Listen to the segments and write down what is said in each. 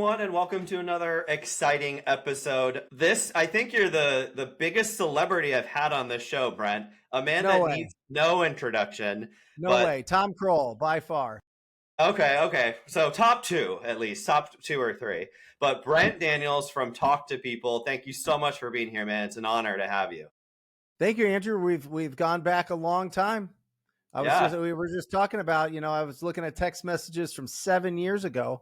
everyone, and welcome to another exciting episode. I think you're the biggest celebrity I've had on this show, Brent. A man No that way. needs no introduction. No But way. Tom Kroll, by far. okay. So top two, at least, top two or three. But Brent Daniels from Talk to People, thank you so much for being here, man. It's an honor to have you. Thank you, Andrew. We've gone back a long time. Yeah. We were just talking about, I was looking at text messages from 7 years ago,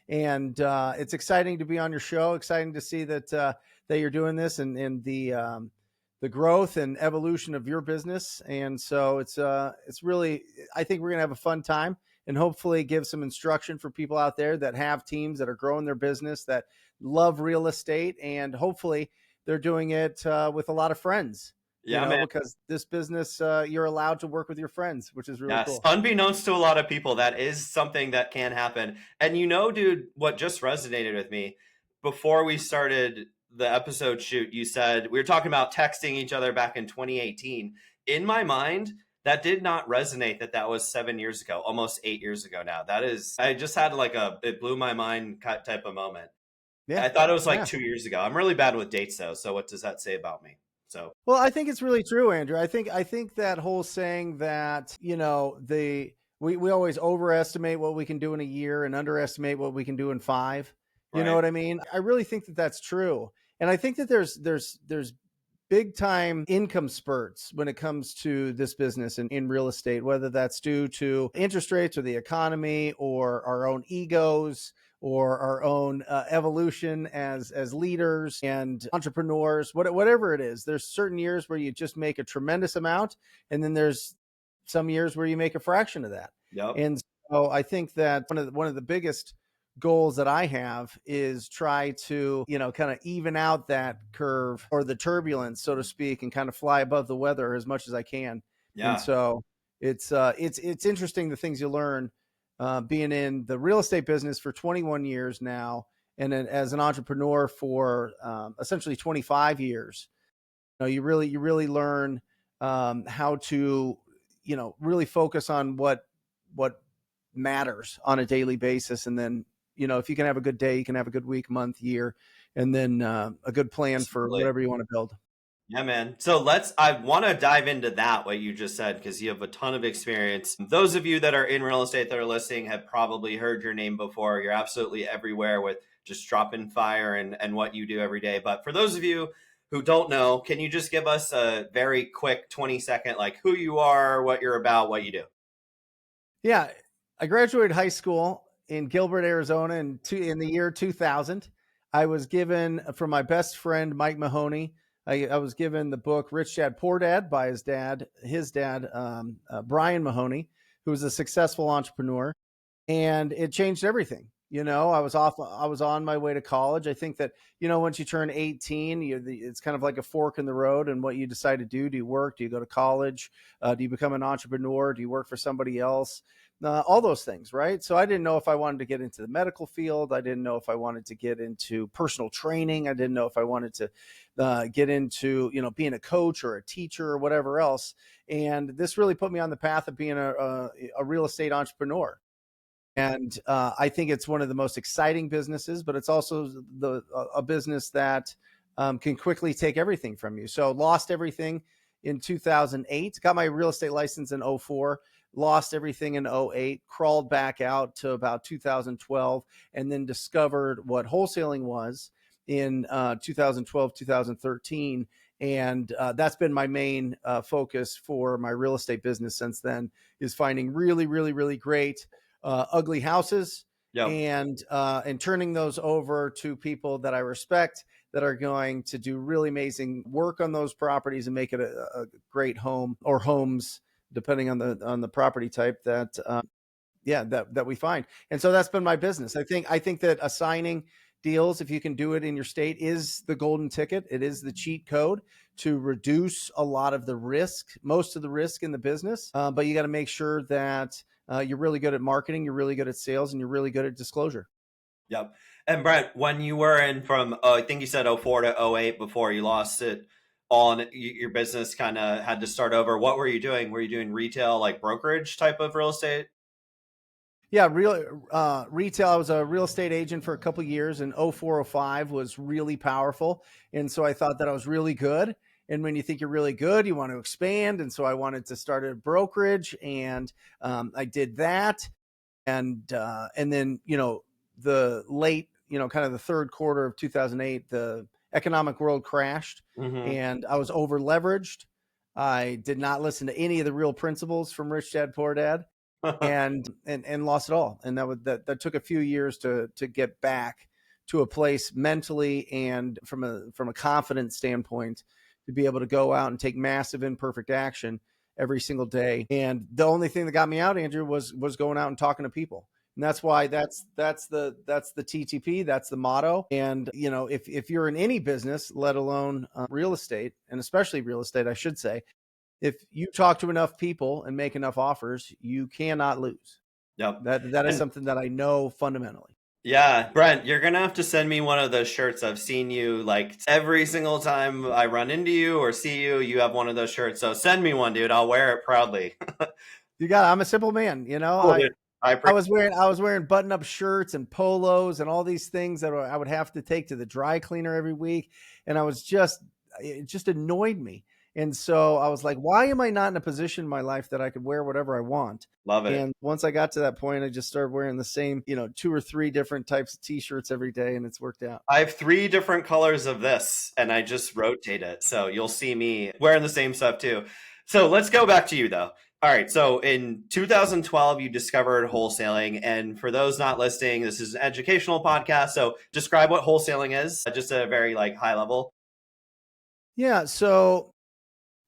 and it's exciting to be on your show. Exciting to see that you're doing this and the growth and evolution of your business. And so it's really, I think we're gonna have a fun time and hopefully give some instruction for people out there that have teams that are growing their business, that love real estate, and hopefully they're doing it with a lot of friends. Yeah, man. Because this business, you're allowed to work with your friends, which is really Yes. cool. Unbeknownst to a lot of people, that is something that can happen. And dude, what just resonated with me before we started the episode shoot, you said we were talking about texting each other back in 2018. In my mind, that did not resonate that was 7 years ago, almost 8 years ago now. I just had it blew my mind type of moment. Yeah. I thought it was like Yeah. 2 years ago. I'm really bad with dates though. So what does that say about me? So Well, I think it's really true, Andrew. I think that whole saying that, we always overestimate what we can do in a year and underestimate what we can do in five. You know right. what I mean? I really think that that's true. And I think that there's big time income spurts when it comes to this business and in real estate, whether that's due to interest rates or the economy or our own egos or our own evolution as leaders and entrepreneurs, whatever it is. There's certain years where you just make a tremendous amount, and then there's some years where you make a fraction of that. Yep. And so I think that one of the biggest goals that I have is try to, kind of even out that curve or the turbulence, so to speak, and kind of fly above the weather as much as I can. And Yeah. so it's interesting the things you learn being in the real estate business for 21 years now, and then as an entrepreneur for essentially 25 years. You really learn how to, really focus on what matters on a daily basis, and then if you can have a good day, you can have a good week, month, year, and then a good plan for Absolutely. whatever you want to build. Yeah, man. So I want to dive into that, what you just said, because you have a ton of experience. Those of you that are in real estate that are listening have probably heard your name before. You're absolutely everywhere with just dropping fire and what you do every day. But for those of you who don't know, can you just give us a very quick 20-second, like who you are, what you're about, what you do? Yeah, I graduated high school in Gilbert, Arizona in the year 2000. I was given from my best friend, Mike Mahoney. I was given the book Rich Dad Poor Dad by his dad, Brian Mahoney, who was a successful entrepreneur, and it changed everything. I was on my way to college. I think that, once you turn 18, it's kind of like a fork in the road and what you decide to do. Do you work? Do you go to college? Do you become an entrepreneur? Do you work for somebody else? All those things, right? So I didn't know if I wanted to get into the medical field. I didn't know if I wanted to get into personal training. I didn't know if I wanted to get into, being a coach or a teacher or whatever else. And this really put me on the path of being a real estate entrepreneur. And I think it's one of the most exciting businesses, but it's also a business that can quickly take everything from you. So lost everything in 2008, got my real estate license in 04, lost everything in 08, crawled back out to about 2012, and then discovered what wholesaling was in 2012, 2013. And that's been my main focus for my real estate business since then, is finding really, really, really great ugly houses Yep. and turning those over to people that I respect, that are going to do really amazing work on those properties and make it a great home, or homes, depending on the property type that we find. And so that's been my business. I think that assigning deals, if you can do it in your state, is the golden ticket. It is the cheat code to reduce a lot of the risk, most of the risk in the business. But you got to make sure that you're really good at marketing, you're really good at sales, and you're really good at disclosure. Yep. And Brent, when you were in from, I think you said 04 to 08 before you lost it all, and your business kind of had to start over, what were you doing? Were you doing retail, like brokerage type of real estate? Yeah, retail. I was a real estate agent for a couple of years, and 0405 was really powerful. And so I thought that I was really good. And when you think you're really good, you want to expand. And so I wanted to start a brokerage, and I did that. And then, the late, kind of the third quarter of 2008, the economic world crashed, Hmm. and I was over leveraged. I did not listen to any of the real principles from Rich Dad Poor Dad, and lost it all. And that took a few years to get back to a place mentally and from a confidence standpoint to be able to go out and take massive imperfect action every single day. And the only thing that got me out, Andrew, was going out and talking to people. And that's why that's the TTP, that's the motto. And if you're in any business, let alone real estate, and especially real estate, I should say, if you talk to enough people and make enough offers, you cannot lose. Yep. That is And something that I know fundamentally. yeah, Brent, you're gonna have to send me one of those shirts. I've seen you like every single time I run into you or see you, you have one of those shirts. So send me one, dude. I'll wear it proudly. You got it. I'm a simple man. Cool, dude. I I appreciate was wearing button-up shirts and polos and all these things that I would have to take to the dry cleaner every week, and it just annoyed me. And so I was like, why am I not in a position in my life that I could wear whatever I want? love it. And once I got to that point, I just started wearing the same, two or three different types of t-shirts every day, and it's worked out. I have 3 different colors of this and I just rotate it. So you'll see me wearing the same stuff too. So let's go back to you though. All right. So in 2012, you discovered wholesaling. And for those not listening, this is an educational podcast. So describe what wholesaling is, just a very like high level. Yeah. So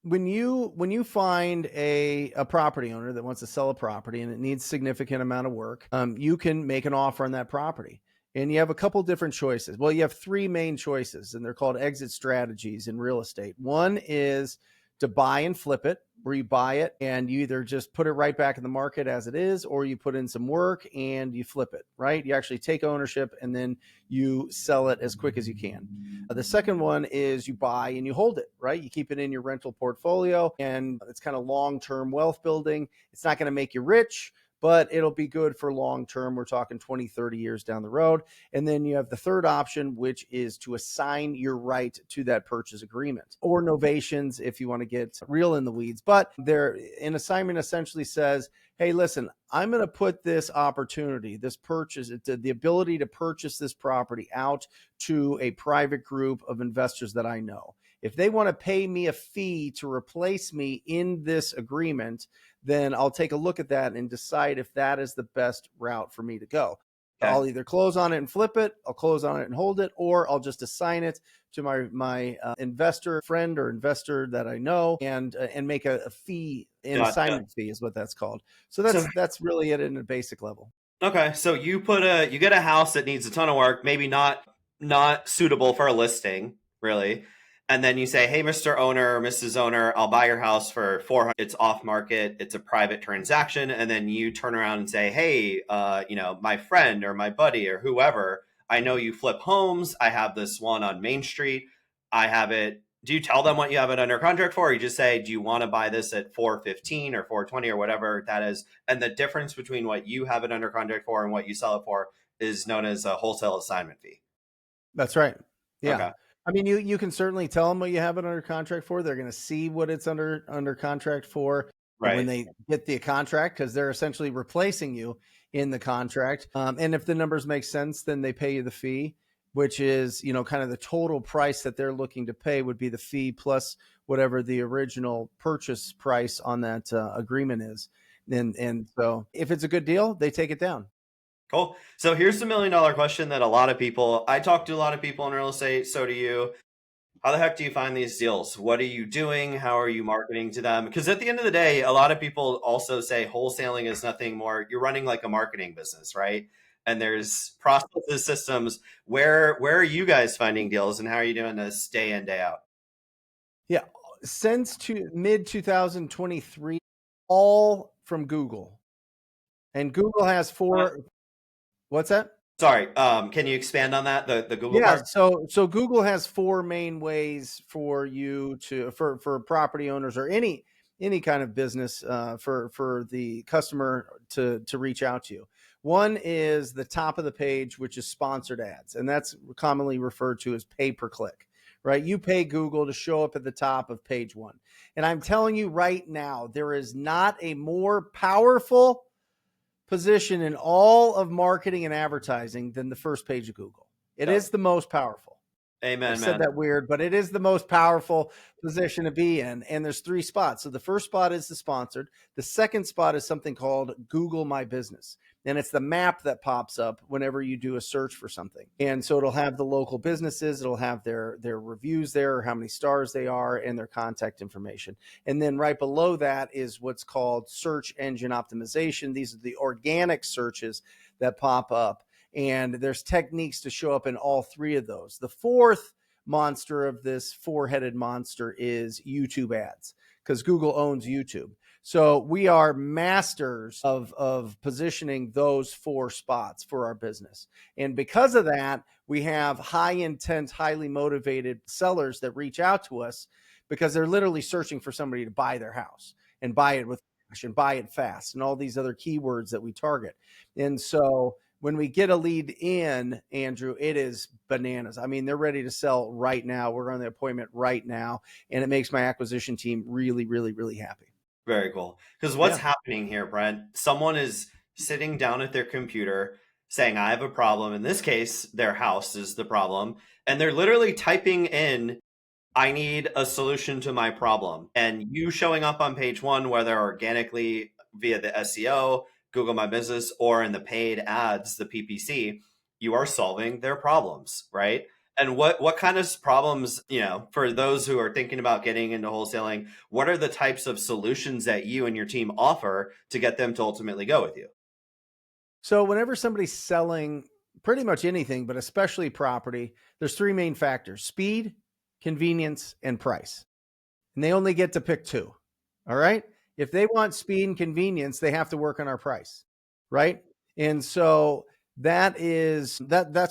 when you find a property owner that wants to sell a property and it needs significant amount of work, you can make an offer on that property. And you have a couple different choices. Well, you have three main choices, and they're called exit strategies in real estate. One is to buy and flip it, where you buy it and you either just put it right back in the market as it is, or you put in some work and you flip it, right? You actually take ownership and then you sell it as quick as you can. The second one is you buy and you hold it, right? You keep it in your rental portfolio, and it's kind of long-term wealth building. It's not going to make you rich, but it'll be good for long term. We're talking 20, 30 years down the road. And then you have the third option, which is to assign your right to that purchase agreement, or novations if you want to get real in the weeds. But an assignment essentially says, hey, listen, I'm going to put this opportunity, this purchase, the ability to purchase this property out to a private group of investors that I know. If they want to pay me a fee to replace me in this agreement, then I'll take a look at that and decide if that is the best route for me to go. Okay. I'll either close on it and flip it, I'll close on it and hold it, or I'll just assign it to my investor friend or investor that I know, and make a fee, an Gotcha. assignment fee is what that's called. So So, that's really it in a basic level. okay. So you get a house that needs a ton of work, maybe not suitable for a listing, really. And then you say, "Hey, Mr. Owner, Mrs. Owner, I'll buy your house for 400. It's off market. It's a private transaction." And then you turn around and say, "Hey, my friend or my buddy or whoever, I know you flip homes. I have this one on Main Street. I have it." Do you tell them what you have it under contract for? Or you just say, "Do you want to buy this at 415 or 420 or whatever that is?" And the difference between what you have it under contract for and what you sell it for is known as a wholesale assignment fee. That's right. Yeah. Okay. I mean, you can certainly tell them what you have it under contract for. They're going to see what it's under contract for when Right. they get the contract, because they're essentially replacing you in the contract. And if the numbers make sense, then they pay you the fee, which is, kind of the total price that they're looking to pay would be the fee plus whatever the original purchase price on that agreement is. And so if it's a good deal, they take it down. Cool. So here's the $1 million question that I talk to a lot of people in real estate. So do you. How the heck do you find these deals? What are you doing? How are you marketing to them? Because at the end of the day, a lot of people also say wholesaling is nothing more. You're running like a marketing business, right? And there's processes, systems. Where are you guys finding deals, and how are you doing this day in, day out? Yeah, since mid 2023, all from Google. And Google has four. What's that? Sorry, can you expand on that? The Google Yeah, part? so Google has four main ways for you for property owners or any kind of business for the customer to reach out to you. One is the top of the page, which is sponsored ads, and that's commonly referred to as pay per click, right? You pay Google to show up at the top of page one. And I'm telling you right now, there is not a more powerful position in all of marketing and advertising than the first page of Google. It is the most powerful. I Amen, said man. that weird, but it is the most powerful position to be in. And there's 3 spots. So the first spot is the sponsored. The second spot is something called Google My Business. And it's the map that pops up whenever you do a search for something. And so it'll have the local businesses, it'll have their reviews there, how many stars they are, and their contact information. And then right below that is what's called search engine optimization. These are the organic searches that pop up. And there's techniques to show up in all 3 of those. The fourth monster of this 4-headed monster is YouTube ads, because Google owns YouTube. So we are masters of positioning those 4 spots for our business. And because of that, we have high intent, highly motivated sellers that reach out to us because they're literally searching for somebody to buy their house and buy it with cash and buy it fast and all these other keywords that we target. And so when we get a lead in, Andrew, it is bananas. I mean, they're ready to sell right now. We're on the appointment right now. And it makes my acquisition team really, really, really happy. Very cool. Because what's happening here, Brent, someone is sitting down at their computer saying, I have a problem. In this case, their house is the problem. And they're literally typing in, I need a solution to my problem. And you showing up on page one, whether organically via the SEO, Google My Business, or in the paid ads, the PPC, you are solving their problems, right? And what kind of problems, for those who are thinking about getting into wholesaling, what are the types of solutions that you and your team offer to get them to ultimately go with you? So whenever somebody's selling pretty much anything, but especially property, there's 3 main factors: speed, convenience, and price. And they only get to pick 2. All right. If they want speed and convenience, they have to work on our price. Right. And so that's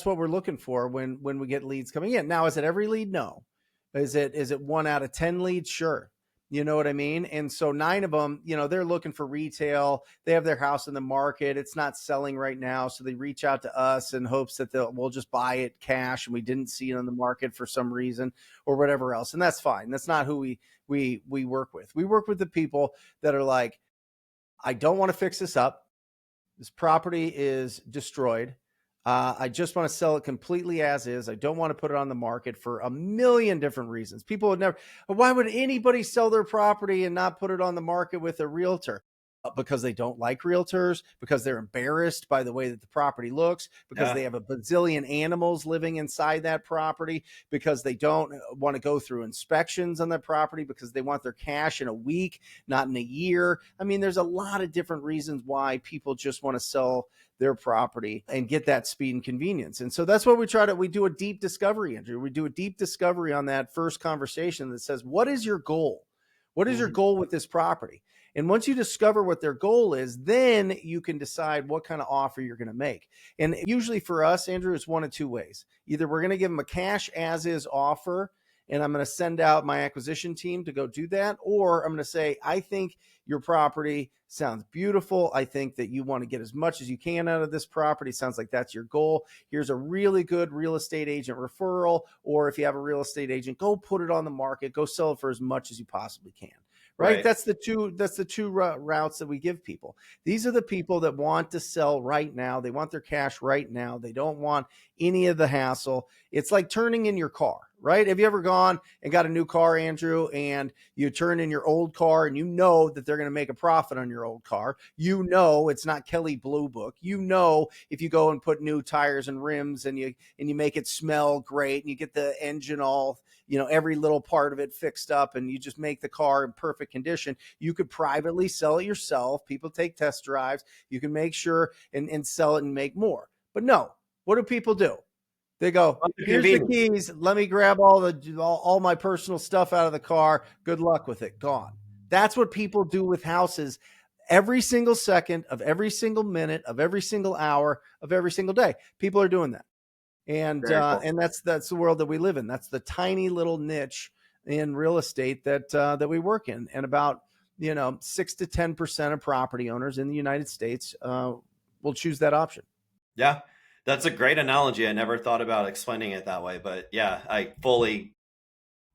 what we're looking for when we get leads coming in. Now, is it every lead? No. Is it 1 out of 10 leads? Sure. You know what I mean? And so 9 of them, they're looking for retail. They have their house in the market. It's not selling right now. So they reach out to us in hopes that we'll just buy it cash, and we didn't see it on the market for some reason or whatever else. And that's fine. That's not who we work with. We work with the people that are like, I don't want to fix this up. This property is destroyed. I just want to sell it completely as is. I don't want to put it on the market for a million different reasons. People would never, why would anybody sell their property and not put it on the market with a realtor? Because they don't like realtors, because they're embarrassed by the way that the property looks, because they have a bazillion animals living inside that property, because they don't want to go through inspections on that property, because they want their cash in a week, not in a year. I mean, there's a lot of different reasons why people just want to sell their property and get that speed and convenience. And so that's what we do a deep discovery, Andrew. We do a deep discovery on that first conversation that says, what is your goal? What is your goal with this property? And once you discover what their goal is, then you can decide what kind of offer you're going to make. And usually for us, Andrew, it's 1 of 2 ways. Either we're going to give them a cash as is offer, and I'm going to send out my acquisition team to go do that. Or I'm going to say, I think your property sounds beautiful. I think that you want to get as much as you can out of this property. Sounds like that's your goal. Here's a really good real estate agent referral. Or if you have a real estate agent, go put it on the market, go sell it for as much as you possibly can. Right? That's the two routes that we give people. These are the people that want to sell right now. They want their cash right now. They don't want any of the hassle. It's like turning in your car, right? Have you ever gone and got a new car, Andrew, and you turn in your old car and you know that they're going to make a profit on your old car? You know it's not Kelley Blue Book. You know if you go and put new tires and rims and you make it smell great and you get the engine all, every little part of it fixed up and you just make the car in perfect condition, you could privately sell it yourself. People take test drives. You can make sure and sell it and make more. But no, what do people do? They go, here's the keys. Let me grab all my personal stuff out of the car. Good luck with it. Gone. That's what people do with houses every single second of every single minute of every single hour of every single day. People are doing that. And cool. And that's the world that we live in. That's the tiny little niche in real estate that we work in. And about 6 to 10% of property owners in the United States will choose that option. Yeah, that's a great analogy. I never thought about explaining it that way, but yeah, I fully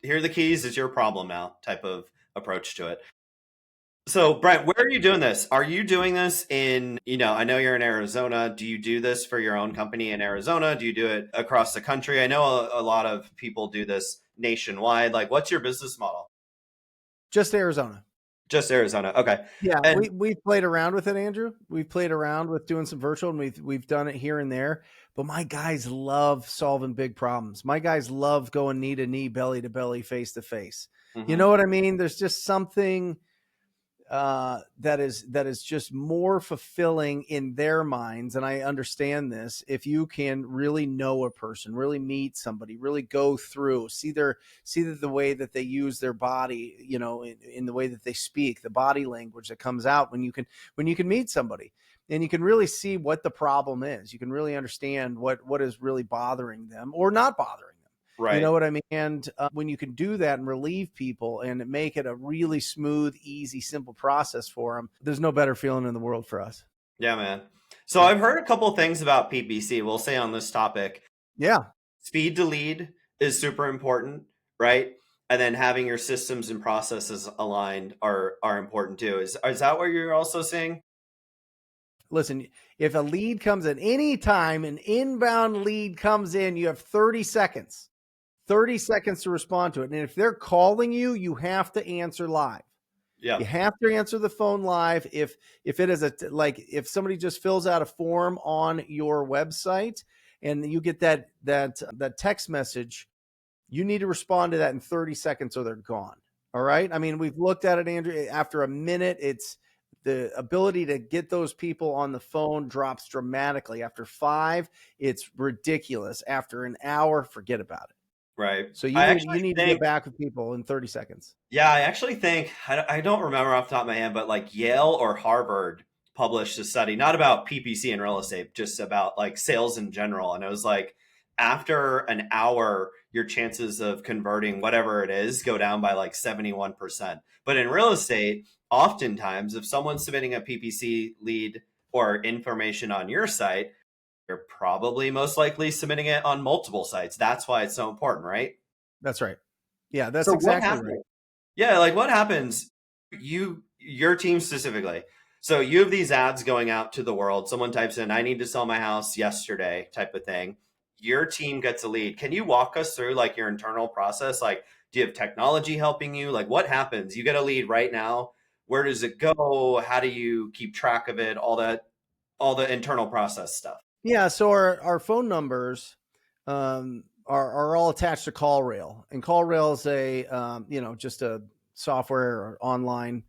here are the keys. It's your problem now type of approach to it. So, Brent, where are you doing this? Are you doing this in, I know you're in Arizona. Do you do this for your own company in Arizona? Do you do it across the country? I know a lot of people do this nationwide. Like, what's your business model? Just Arizona. Just Arizona. Okay. Yeah, And we've played around with it, Andrew. We've played around with doing some virtual, and we've done it here and there. But my guys love solving big problems. My guys love going knee to knee, belly to belly, face to face. You know mhm, what I mean? There's just something that is just more fulfilling in their minds, and I understand this. If you can really know a person, really meet somebody, really go through, see the way that they use their body, in the way that they speak, the body language that comes out when you can meet somebody, and you can really see what the problem is. You can really understand what is really bothering them or not bothering them. You know right. what I mean? And when you can do that and relieve people and make it a really smooth, easy, simple process for them, there's no better feeling in the world for us. Yeah, man. So Yeah. I've heard a couple things about PPC. We'll say on this topic, Yeah. speed to lead is super important, right? And then having your systems and processes aligned are important too. Is that what you're also saying? Listen, if a lead comes in anytime an inbound lead comes in, you have 30 seconds, 30 seconds to respond to it. And if they're calling you, you have to answer live. Yeah. You have to answer the phone live. If it is if somebody just fills out a form on your website and you get that text message, you need to respond to that in 30 seconds or they're gone. All right. I mean, we've looked at it, Andrew. After a minute, it's the ability to get those people on the phone drops dramatically. After 5, it's ridiculous. After an hour, forget about it. Right. So you I need actually you need to get think, back with people in 30 seconds. yeah, I actually think, I don't remember off the top of my head, but like Yale or Harvard published a study, not about PPC and real estate, just about like sales in general. And it was like after an hour, your chances of converting whatever it is go down by like 71%. But in real estate, oftentimes, if someone's submitting a PPC lead or information on your site, you're probably most likely submitting it on multiple sites. That's why it's so important, right? That's right. Yeah, that's So what exactly right. happens? Yeah, like what happens? Your team specifically. So you have these ads going out to the world. Someone types in, "I need to sell my house yesterday," type of thing. Your team gets a lead. Can you walk us through like your internal process? Like, do you have technology helping you? Like, what happens? You get a lead right now. Where does it go? How do you keep track of it? All the internal process stuff. Yeah, so our phone numbers are all attached to CallRail, and CallRail is a just a software or online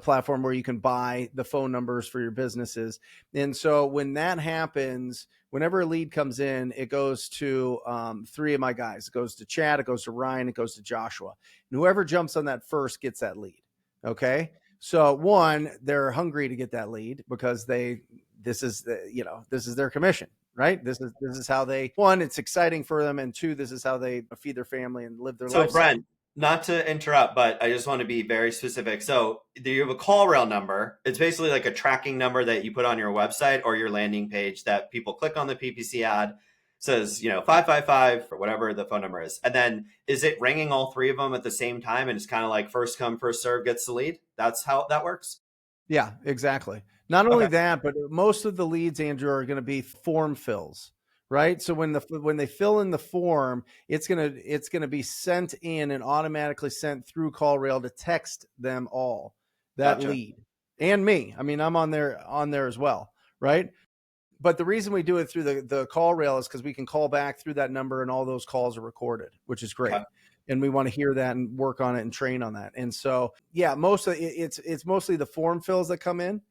platform where you can buy the phone numbers for your businesses. And so when that happens, whenever a lead comes in, it goes to 3 of my guys. It goes to Chad, it goes to Ryan, it goes to Joshua, and whoever jumps on that first gets that lead. Okay. So one, they're hungry to get that lead because this is this is their commission, right? This is how they, one, it's exciting for them, and two, this is how they feed their family and live their So, lifestyle. Brent, not to interrupt, but I just want to be very specific. So, do you have a call rail number? It's basically like a tracking number that you put on your website or your landing page that people click on the PPC ad, says, 555 or whatever the phone number is. And then is it ringing all 3 of them at the same time? And it's kind of like first come, first serve gets the lead? That's how that works? Yeah, exactly. Not only Okay. that, but most of the leads, Andrew, are going to be form fills, right? So when they fill in the form, it's gonna be sent in and automatically sent through CallRail to text them all that Gotcha. lead and me. I mean, I'm on there as well, right? But the reason we do it through the call rail is because we can call back through that number and all those calls are recorded, which is Okay. great. And we want to hear that and work on it and train on that. And so, yeah, it's mostly the form fills that come in,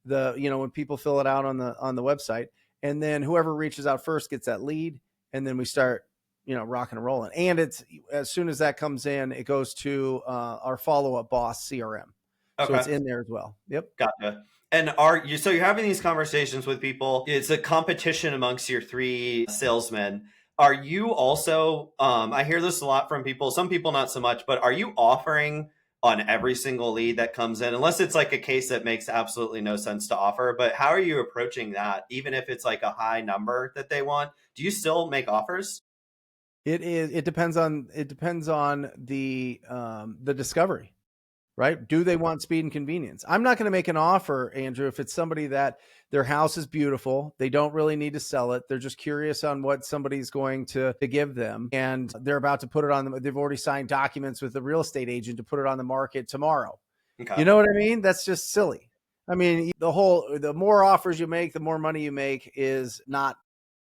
when people fill it out on the website, and then whoever reaches out first gets that lead, and then we start rocking and rolling. And it's as soon as that comes in, it goes to our follow up boss CRM, so it's Okay. in there as well. Yep. Gotcha. And so you're having these conversations with people. It's a competition amongst your 3 salesmen. Are you also, I hear this a lot from people, some people not so much, but are you offering on every single lead that comes in, unless it's like a case that makes absolutely no sense to offer. But how are you approaching that? Even if it's like a high number that they want, do you still make offers? It depends on the discovery, right? Do they want speed and convenience? I'm not going to make an offer, Andrew, if it's somebody that their house is beautiful, they don't really need to sell it, they're just curious on what somebody's going to give them, and they're about to put it on they've already signed documents with the real estate agent to put it on the market tomorrow. Okay. You know what I mean? That's just silly. I mean, the more offers you make, the more money you make is not,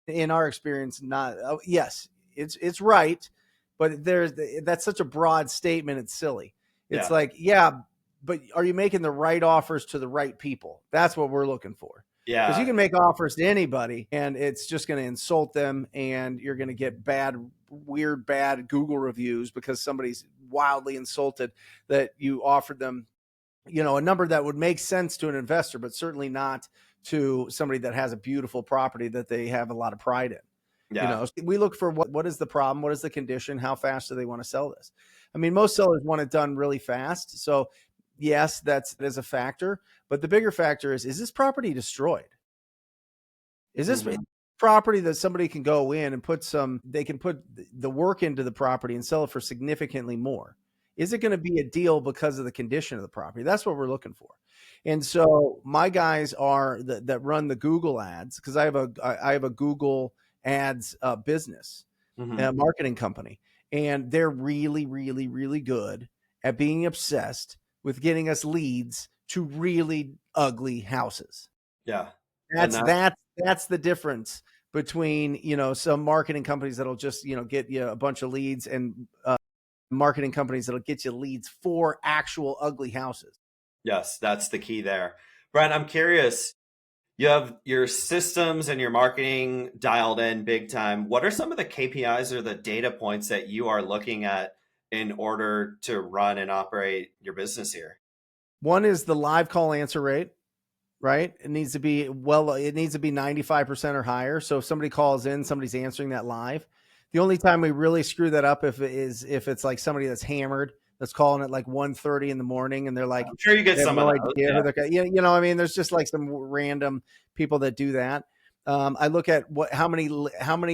in our experience, not, yes, it's right, but that's such a broad statement. It's silly. It's Yeah. like, yeah, but are you making the right offers to the right people? That's what we're looking for. Because you Yeah. can make offers to anybody and it's just going to insult them, and you're going to get weird, bad Google reviews because somebody's wildly insulted that you offered them, a number that would make sense to an investor, but certainly not to somebody that has a beautiful property that they have a lot of pride in. Yeah. We look for what is the problem, what is the condition, how fast do they want to sell this? I mean, most sellers want it done really fast. So yes, that is a factor, but the bigger factor is this property destroyed? Is this Mhm. property that somebody can go in and they can put the work into the property and sell it for significantly more? Is it going to be a deal because of the condition of the property? That's what we're looking for. And so my guys that run the Google ads, because I have a Google ads business, Mhm. marketing company, and they're really, really, really good at being obsessed with getting us leads to really ugly houses. Yeah. And That's that that's that's the difference between, some marketing companies that'll just, get you a bunch of leads, and marketing companies that'll get you leads for actual ugly houses. yes, that's the key there. Brent, I'm curious. You have your systems and your marketing dialed in big time. What are some of the KPIs or the data points that you are looking at in order to run and operate your business here? One is the live call answer rate, right? It needs to be 95% or higher. So if somebody calls in, somebody's answering that live. The only time we really screw that up if it's like somebody that's hammered, that's calling at like 1:30 in the morning, and they're like, I'm sure you get they have some of no those. idea Yeah. who they're, I mean, there's just like some random people that do that. I look at how many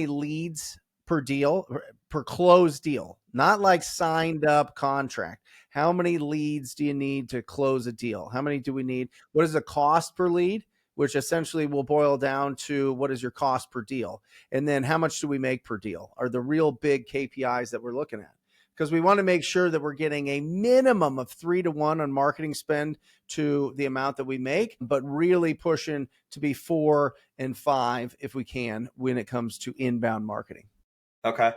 leads per deal, per closed deal, not like signed up contract. How many leads do you need to close a deal? How many do we need? What is the cost per lead? Which essentially will boil down to what is your cost per deal? And then how much do we make per deal are the real big KPIs that we're looking at. Because we want to make sure that we're getting a minimum of 3-to-1 on marketing spend to the amount that we make, but really pushing to be 4 and 5 if we can when it comes to inbound marketing. Okay.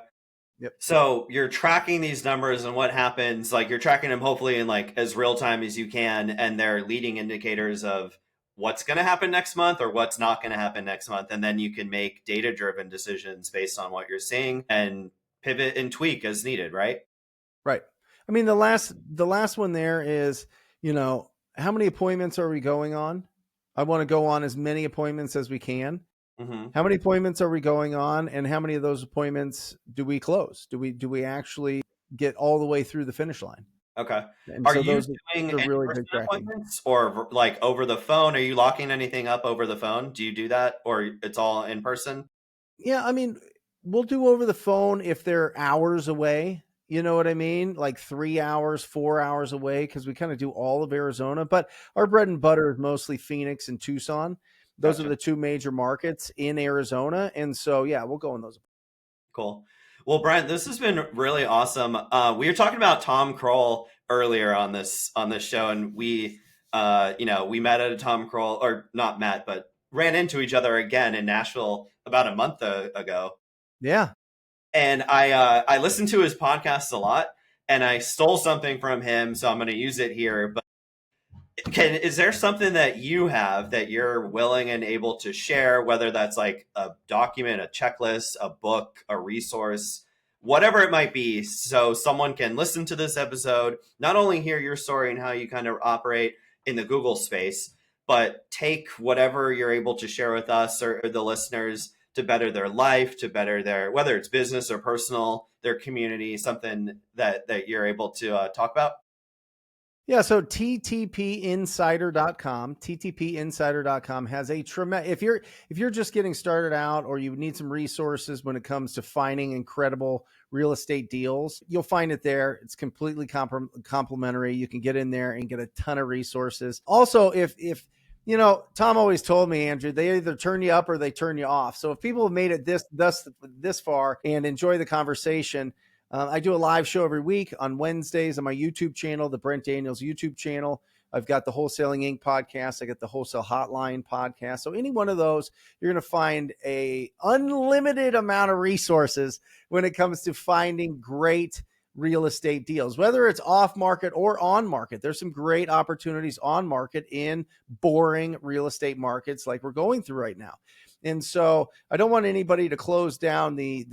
Yep. So you're tracking these numbers and what happens, like you're tracking them hopefully in like as real time as you can, and they're leading indicators of what's going to happen next month or what's not going to happen next month. And then you can make data driven decisions based on what you're seeing and pivot and tweak as needed, right? Right. I mean, the last one there is, how many appointments are we going on? I want to go on as many appointments as we can. Hmm. How many appointments are we going on, and how many of those appointments do we close? Do we actually get all the way through the finish line? Okay. And Are so you those doing are really in-person big tracking. appointments or like over the phone? Are you locking anything up over the phone? Do you do that or it's all in person? Yeah, I mean, we'll do over the phone if they're hours away. You know what I mean? Like 3 hours, 4 hours away, because we kind of do all of Arizona. But our bread and butter is mostly Phoenix and Tucson. Those are Gotcha. the two major markets in Arizona. And so, yeah, we'll go in those. Cool. Well, Brent, this has been really awesome. We were talking about Tom Kroll earlier on this show, and we met at a Tom Kroll, or not met, but ran into each other again in Nashville about a month ago. Yeah. And I listened to his podcast a lot, and I stole something from him, so I'm going to use it here. But is there something that you have that you're willing and able to share, whether that's like a document, a checklist, a book, a resource, whatever it might be, so someone can listen to this episode, not only hear your story and how you kind of operate in the Google space, but take whatever you're able to share with us or the listeners to better their life, to better their, whether it's business or personal, their community, something that you're able to talk about? Yeah, so ttpinsider.com has a tremendous, if you're just getting started out or you need some resources when it comes to finding incredible real estate deals, you'll find it there. It's completely complimentary. You can get in there and get a ton of resources. Also, if you know, Tom always told me, Andrew, they either turn you up or they turn you off. So if people have made it this far and enjoy the conversation, I do a live show every week on Wednesdays on my YouTube channel, the Brent Daniels YouTube channel. I've got the Wholesaling Inc. podcast. I got the Wholesale Hotline podcast. So any one of those, you're going to find a unlimited amount of resources when it comes to finding great real estate deals, whether it's off market or on market. There's some great opportunities on market in boring real estate markets like we're going through right now. And so I don't want anybody to close down the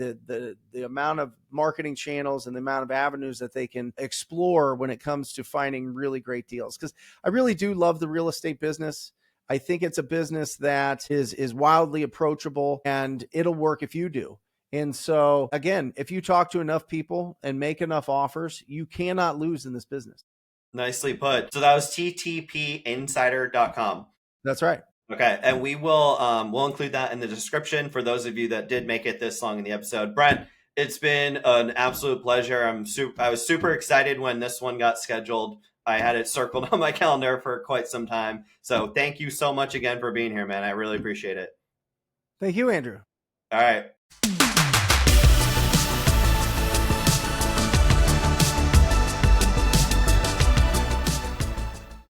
amount of marketing channels and the amount of avenues that they can explore when it comes to finding really great deals. Because I really do love the real estate business. I think it's a business that is wildly approachable, and it'll work if you do. And so again, if you talk to enough people and make enough offers, you cannot lose in this business. Nicely put. So that was ttpinsider.com. That's right. Okay, and we'll include that in the description for those of you that did make it this long in the episode. Brent, it's been an absolute pleasure. I was super excited when this one got scheduled. I had it circled on my calendar for quite some time. So thank you so much again for being here, man. I really appreciate it. Thank you, Andrew. All right.